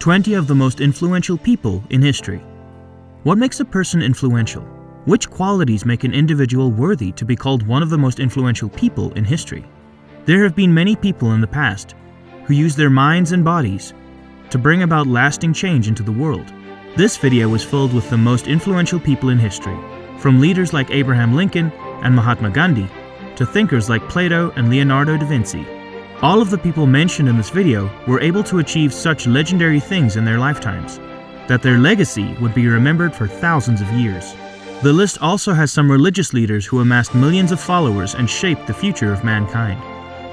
20 of the most influential people in history. What makes a person influential? Which qualities make an individual worthy to be called one of the most influential people in history? There have been many people in the past who used their minds and bodies to bring about lasting change into the world. This video is filled with the most influential people in history, from leaders like Abraham Lincoln and Mahatma Gandhi to thinkers like Plato and Leonardo da Vinci. All of the people mentioned in this video were able to achieve such legendary things in their lifetimes that their legacy would be remembered for thousands of years. The list also has some religious leaders who amassed millions of followers and shaped the future of mankind.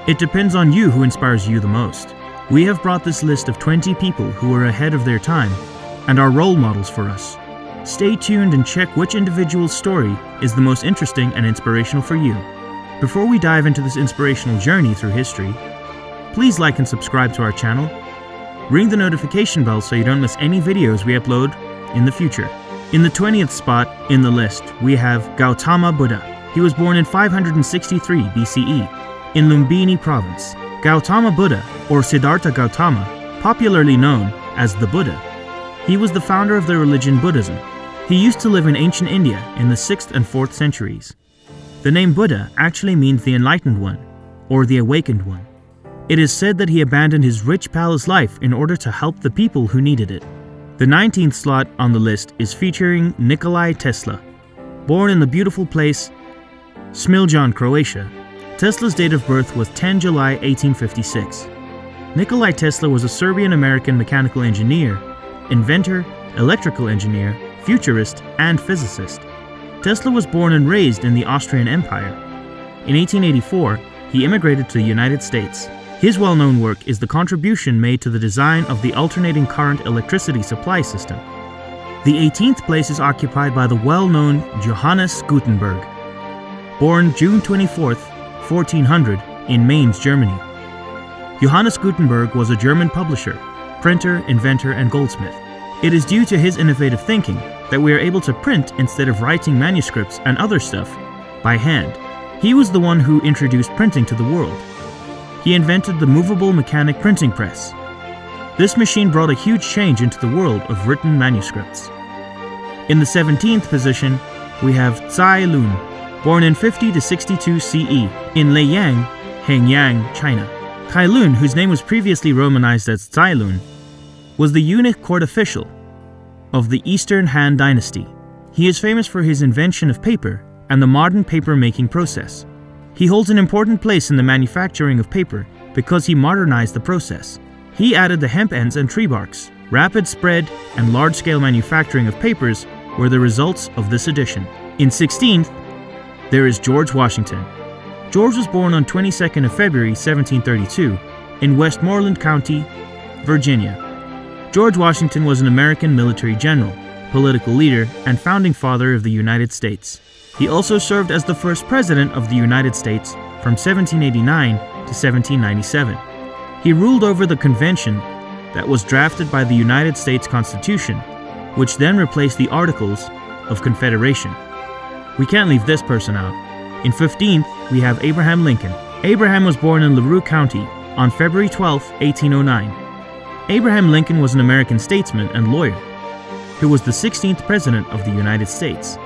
It depends on you who inspires you the most. We have brought this list of 20 people who were ahead of their time and are role models for us. Stay tuned and check which individual's story is the most interesting and inspirational for you. Before we dive into this inspirational journey through history, please like and subscribe to our channel. Ring the notification bell so you don't miss any videos we upload in the future. In the 20th spot in the list, we have Gautama Buddha. He was born in 563 BCE in Lumbini Province. Gautama Buddha, or Siddhartha Gautama, popularly known as the Buddha. He was the founder of the religion Buddhism. He used to live in ancient India in the 6th and 4th centuries. The name Buddha actually means the enlightened one, or the awakened one. It is said that he abandoned his rich palace life in order to help the people who needed it. The 19th slot on the list is featuring Nikola Tesla. Born in the beautiful place Smiljan, Croatia, Tesla's date of birth was 10 July 1856. Nikola Tesla was a Serbian-American mechanical engineer, inventor, electrical engineer, futurist, and physicist. Tesla was born and raised in the Austrian Empire. In 1884, he immigrated to the United States. His well-known work is the contribution made to the design of the alternating current electricity supply system. The 18th place is occupied by the well-known Johannes Gutenberg. Born June 24, 1400, in Mainz, Germany. Johannes Gutenberg was a German publisher, printer, inventor, and goldsmith. It is due to his innovative thinking that we are able to print instead of writing manuscripts and other stuff by hand. He was the one who introduced printing to the world. He invented the movable mechanic printing press. This machine brought a huge change into the world of written manuscripts. In the 17th position, we have Ts'ai Lun, born in 50 to 62 CE in Leiyang, Hengyang, China. Ts'ai Lun, whose name was previously romanized as Ts'ai Lun, was the eunuch court official of the Eastern Han Dynasty. He is famous for his invention of paper and the modern paper-making process. He holds an important place in the manufacturing of paper because he modernized the process. He added the hemp ends and tree barks. Rapid spread and large-scale manufacturing of papers were the results of this addition. In 16th, there is George Washington. George was born on 22nd of February 1732 in Westmorland County, Virginia. George Washington was an American military general, political leader, and founding father of the United States. He also served as the first president of the United States from 1789 to 1797. He ruled over the convention that was drafted by the United States Constitution, which then replaced the Articles of Confederation. We can't leave this person out. In 15th, we have Abraham Lincoln. Abraham was born in LaRue County on February 12, 1809. Abraham Lincoln was an American statesman and lawyer who was the 16th president of the United States.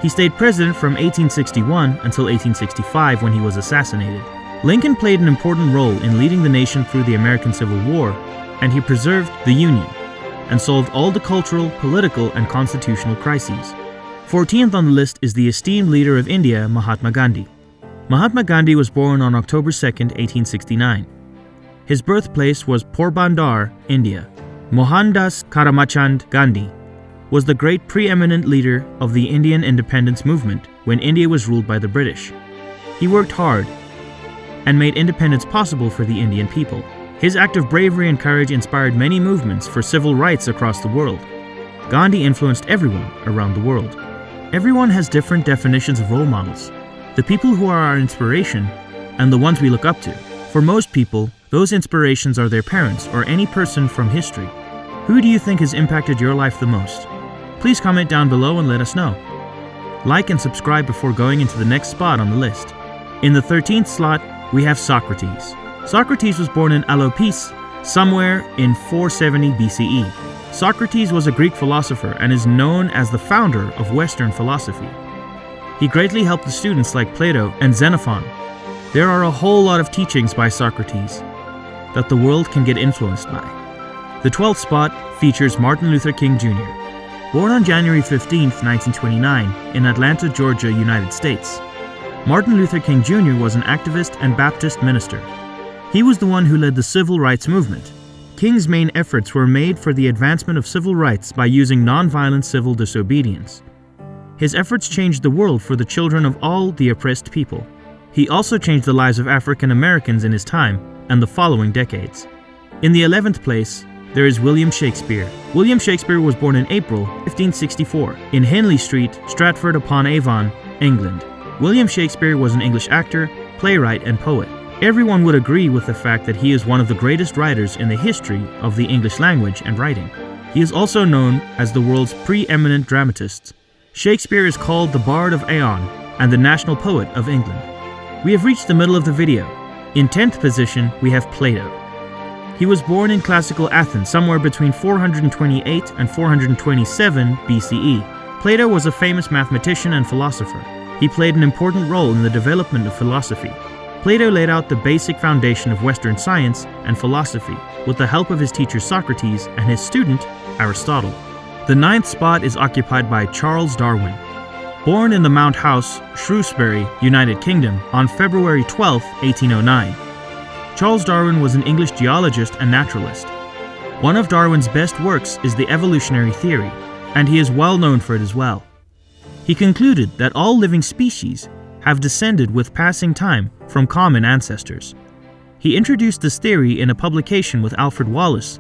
He stayed president from 1861 until 1865 when he was assassinated. Lincoln played an important role in leading the nation through the American Civil War, and he preserved the Union and solved all the cultural, political, and constitutional crises. 14th on the list is the esteemed leader of India, Mahatma Gandhi. Mahatma Gandhi was born on October 2, 1869. His birthplace was Porbandar, India. Mohandas Karamchand Gandhi was the great preeminent leader of the Indian independence movement when India was ruled by the British. He worked hard and made independence possible for the Indian people. His act of bravery and courage inspired many movements for civil rights across the world. Gandhi influenced everyone around the world. Everyone has different definitions of role models, the people who are our inspiration and the ones we look up to. For most people, those inspirations are their parents or any person from history. Who do you think has impacted your life the most? Please comment down below and let us know. Like and subscribe before going into the next spot on the list. In the 13th slot, we have Socrates. Socrates was born in Alopis, somewhere in 470 BCE. Socrates was a Greek philosopher and is known as the founder of Western philosophy. He greatly helped the students like Plato and Xenophon. There are a whole lot of teachings by Socrates that the world can get influenced by. The 12th spot features Martin Luther King Jr. Born on January 15, 1929, in Atlanta, Georgia, United States. Martin Luther King Jr. was an activist and Baptist minister. He was the one who led the civil rights movement. King's main efforts were made for the advancement of civil rights by using nonviolent civil disobedience. His efforts changed the world for the children of all the oppressed people. He also changed the lives of African Americans in his time and the following decades. In the 11th place, there is William Shakespeare. William Shakespeare was born in April 1564 in Henley Street, Stratford-upon-Avon, England. William Shakespeare was an English actor, playwright, and poet. Everyone would agree with the fact that he is one of the greatest writers in the history of the English language and writing. He is also known as the world's preeminent dramatist. Shakespeare is called the Bard of Aeon and the national poet of England. We have reached the middle of the video. In 10th position, we have Plato. He was born in classical Athens somewhere between 428 and 427 BCE. Plato was a famous mathematician and philosopher. He played an important role in the development of philosophy. Plato laid out the basic foundation of Western science and philosophy with the help of his teacher Socrates and his student Aristotle. The 9th spot is occupied by Charles Darwin. Born in the Mount House, Shrewsbury, United Kingdom, on February 12, 1809. Charles Darwin was an English geologist and naturalist. One of Darwin's best works is the evolutionary theory, and he is well known for it as well. He concluded that all living species have descended with passing time from common ancestors. He introduced this theory in a publication with Alfred Wallace,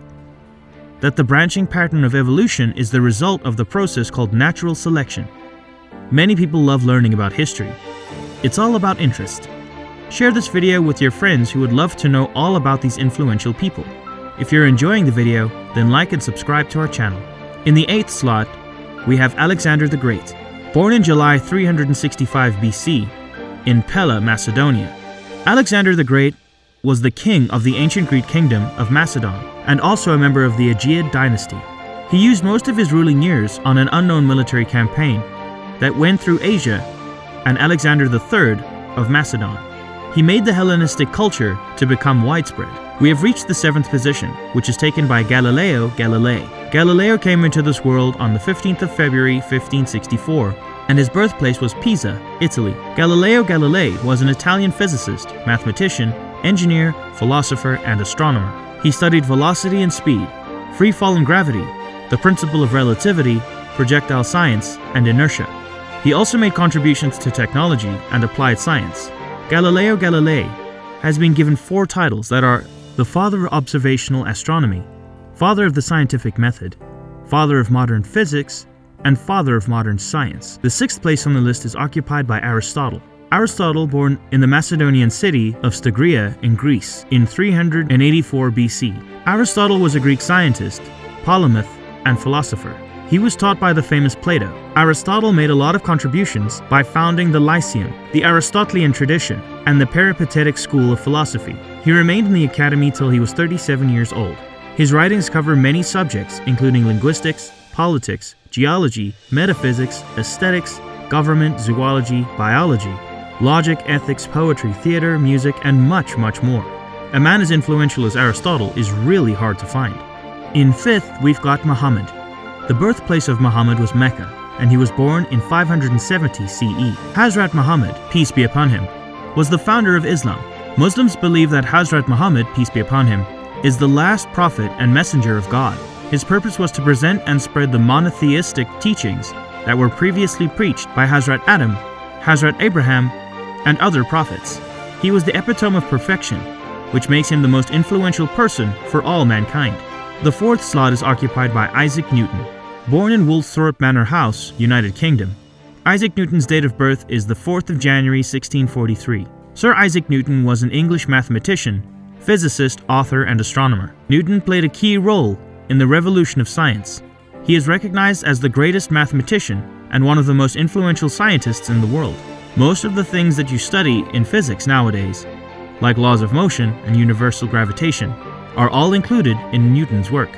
that the branching pattern of evolution is the result of the process called natural selection. Many people love learning about history. It's all about interest. Share this video with your friends who would love to know all about these influential people. If you're enjoying the video, then like and subscribe to our channel. In the 8th slot, we have Alexander the Great. Born in July 365 BC in Pella, Macedonia. Alexander the Great was the king of the ancient Greek kingdom of Macedon and also a member of the Aegeid dynasty. He used most of his ruling years on an unknown military campaign that went through Asia and Alexander III of Macedon. He made the Hellenistic culture to become widespread. We have reached the 7th position, which is taken by Galileo Galilei. Galileo came into this world on the 15th of February 1564, and his birthplace was Pisa, Italy. Galileo Galilei was an Italian physicist, mathematician, engineer, philosopher, and astronomer. He studied velocity and speed, free fall and gravity, the principle of relativity, projectile science, and inertia. He also made contributions to technology and applied science. Galileo Galilei has been given 4 titles that are the Father of Observational Astronomy, Father of the Scientific Method, Father of Modern Physics, and Father of Modern Science. The 6th place on the list is occupied by Aristotle. Aristotle, born in the Macedonian city of Stagria in Greece in 384 BC. Aristotle was a Greek scientist, polymath, and philosopher. He was taught by the famous Plato. Aristotle made a lot of contributions by founding the Lyceum, the Aristotelian tradition, and the Peripatetic school of philosophy. He remained in the academy till he was 37 years old. His writings cover many subjects, including linguistics, politics, geology, metaphysics, aesthetics, government, zoology, biology, logic, ethics, poetry, theater, music, and much, much more. A man as influential as Aristotle is really hard to find. In 5th, we've got Muhammad. The birthplace of Muhammad was Mecca, and he was born in 570 CE. Hazrat Muhammad, peace be upon him, was the founder of Islam. Muslims believe that Hazrat Muhammad, peace be upon him, is the last prophet and messenger of God. His purpose was to present and spread the monotheistic teachings that were previously preached by Hazrat Adam, Hazrat Abraham, and other prophets. He was the epitome of perfection, which makes him the most influential person for all mankind. The 4th slot is occupied by Isaac Newton. Born in Woolsthorpe Manor House, United Kingdom, Isaac Newton's date of birth is the 4th of January 1643. Sir Isaac Newton was an English mathematician, physicist, author, and astronomer. Newton played a key role in the revolution of science. He is recognized as the greatest mathematician and one of the most influential scientists in the world. Most of the things that you study in physics nowadays, like laws of motion and universal gravitation, are all included in Newton's work.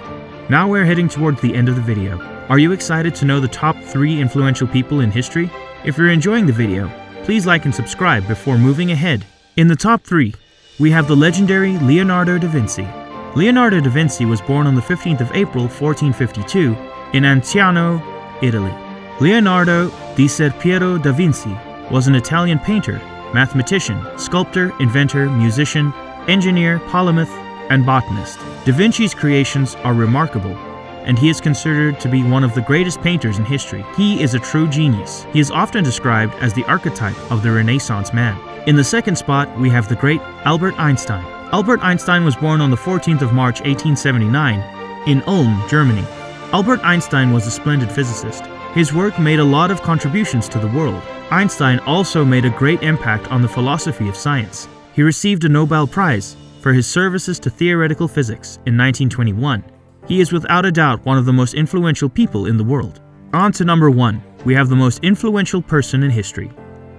Now we're heading towards the end of the video. Are you excited to know the top 3 influential people in history? If you're enjoying the video, please like and subscribe before moving ahead. In the top 3, we have the legendary Leonardo da Vinci. Leonardo da Vinci was born on the 15th of April 1452 in Anziano, Italy. Leonardo di Ser Piero da Vinci was an Italian painter, mathematician, sculptor, inventor, musician, engineer, polymath, and botanist. Da Vinci's creations are remarkable, and he is considered to be one of the greatest painters in history. He is a true genius. He is often described as the archetype of the Renaissance man. In the second spot, we have the great Albert Einstein. Albert Einstein was born on the 14th of March 1879 in Ulm, Germany. Albert Einstein was a splendid physicist. His work made a lot of contributions to the world. Einstein also made a great impact on the philosophy of science. He received a Nobel Prize for his services to theoretical physics in 1921. He is without a doubt one of the most influential people in the world. On to number 1, we have the most influential person in history,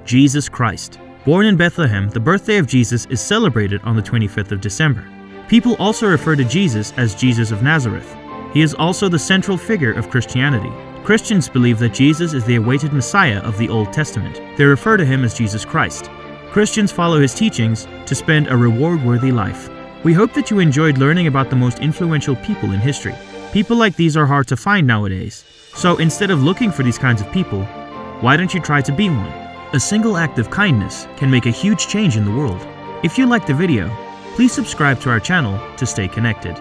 Jesus Christ. Born in Bethlehem, the birthday of Jesus is celebrated on the 25th of December. People also refer to Jesus as Jesus of Nazareth. He is also the central figure of Christianity. Christians believe that Jesus is the awaited Messiah of the Old Testament. They refer to him as Jesus Christ. Christians follow his teachings to spend a reward-worthy life. We hope that you enjoyed learning about the most influential people in history. People like these are hard to find nowadays. So instead of looking for these kinds of people, why don't you try to be one? A single act of kindness can make a huge change in the world. If you liked the video, please subscribe to our channel to stay connected.